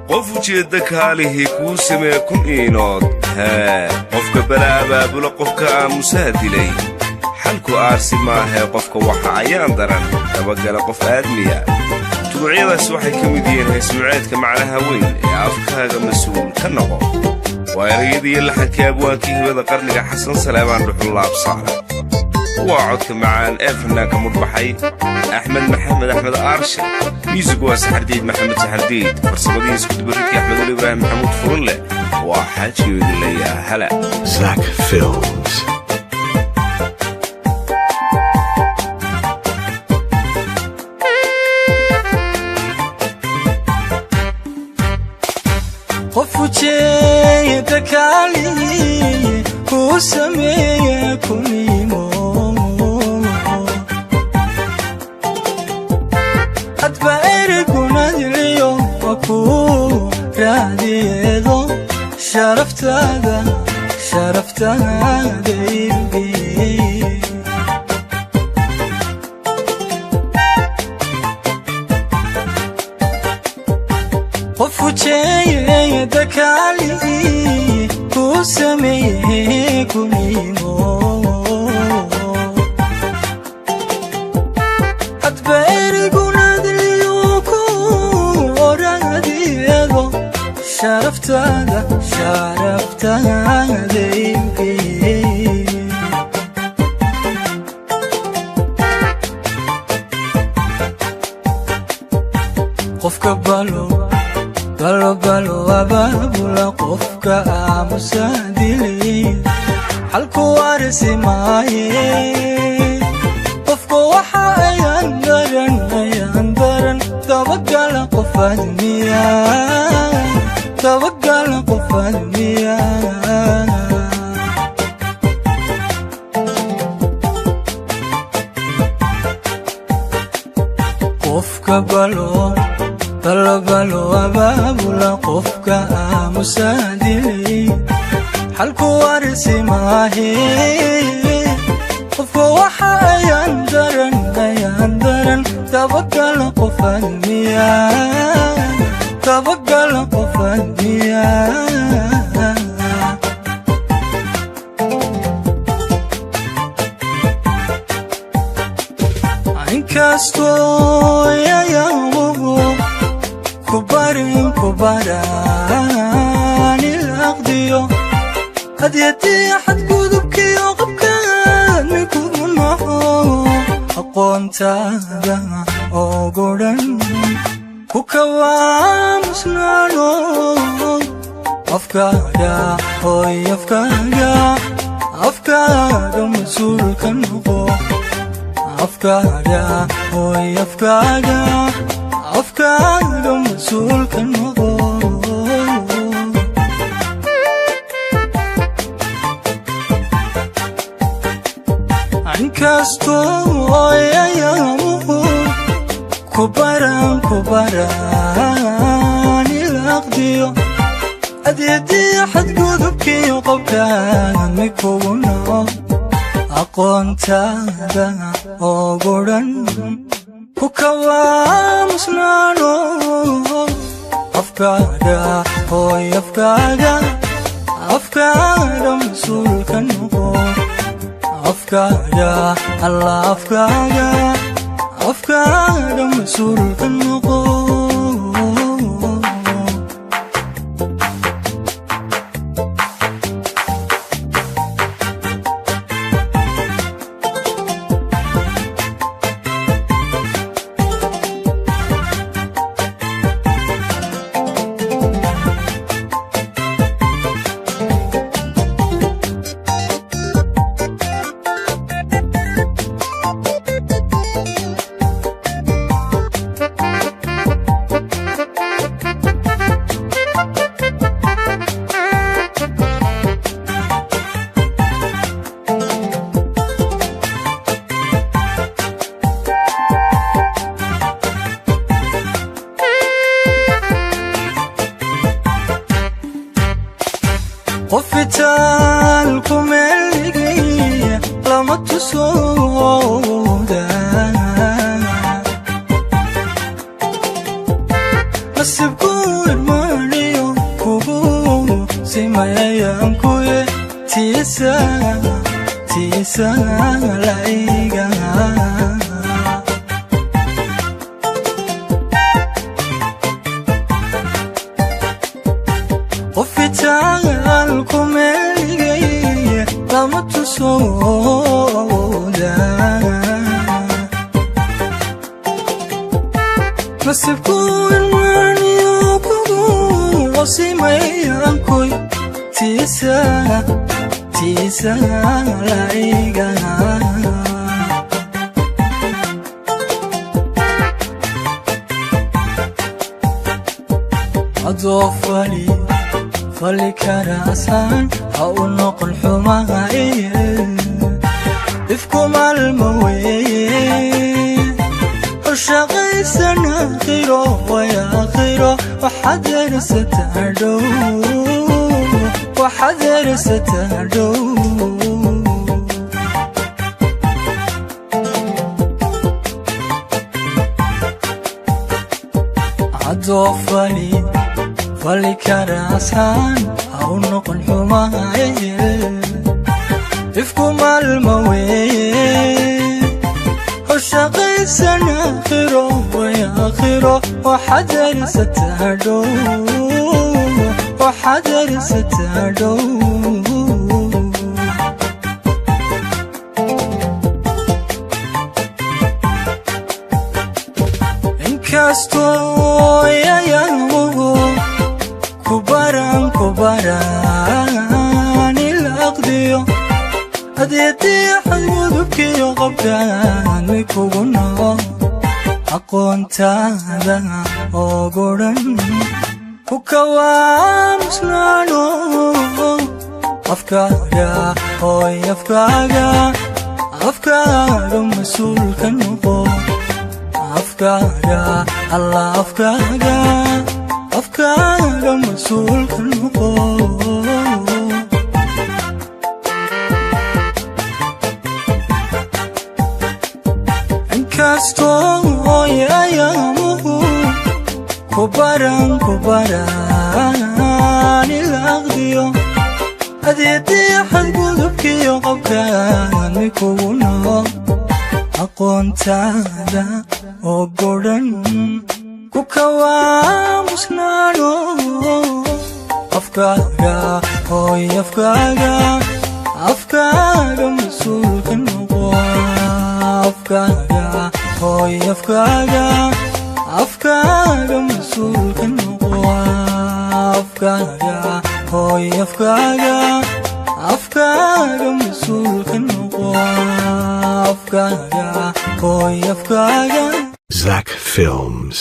qof ujeeda kaalihi kuu samee kun iinood qofka balaabaabula qofka aamusaha dilay xalku aarsi maahe qofka waxa ayaan daran dabagala qof aadmiya tuduucyadaas waxay ka mid yihiin heesnuuceedka macnaha weyn ee afkaaga mas-uul ka noqo waa erayadii laxankii abwaankii hibada qarniga xasan saleebaan dhuxullaabsaale waa codka macaan ee fanaanka mudhbaxay axmed maxamed axmed aarshe miisigu waa saxardiid maxamed saxardiid farsamadii iskudubaridkii axmed ul ibraahim maxamuud furunleh waa xaajiyoodi layaa hala Zach Films. qofujee dakali ku sameeye kunimo adba erigunadiliyo ku raadiyeedo sharaftaada ilbi qofujee dakali ku sameeye kunimo adba erigunadiliyo ku raadiyeedo sharaftaada ilbi qofka balo abaabula qofka aamusaadilay xalku arsi maaye qofka waxa ayaan daran dabagala qof aadmiya qofka balo abaabula qofka aamusaadilay xalku arsi maahe qofka waxa ayaan daran dabagala qof aadmiya inkastoo yayamuhu kubaraan ilaqdiyo hadyadii xadgudubkiyo qabkaan mikugu naxo aqoontaada oo godhan ku kawaamusnaano afkaaga mas-uulka noqo afkaaga mas-uulka noqo inkastoo yayamuhu kubaraan ilaqdiyo adyadii xadgudubkiyo qabkaan mikugu naco aqoontaada oo godhan ku kawaamusnaano afkaaga mas-uulka noqo afkaaga mas-uulka noqo tiisa la iga qofitaan ku meeligay lama tusooda nasibku ilmaaniyo kugu qosimayankoy tiisa la iga adoo fali karaasan ha u noqon xumaha ifku maalma weeye ushaqaysan aakhiro way aakhiro waxaad ersataa dhow adoo fali karaasan ha u noqon xumaha ifku maalma weeye ushaqaysan aakhiro way aakhiro waxaad ersataa dhow inkastoo yayamuhu kubaran ilaqdiyo adeedii xadgudubkiyo qabkaan mi kugu noo aqoontaada oogu dhan ku kawaamusnaano afkaaga hooy afkaaga mas-uulka noqo afkaaga alla afkaaga mas-uulka noqo inkastoo yayamuhu kubaran ilaqdiyo adeedii xadgudubkiyo qabkaan mi kugu noo aqoontaada oogu dhan ku kawaamusnaano afkaaga hooy afkaaga mas-uulka noqo afkaaga hooy afkaaga mas-uulka noqo afkaaga hooy afkaaga mas-uulka noqo afkaaga hooy afkaaga Zach Films.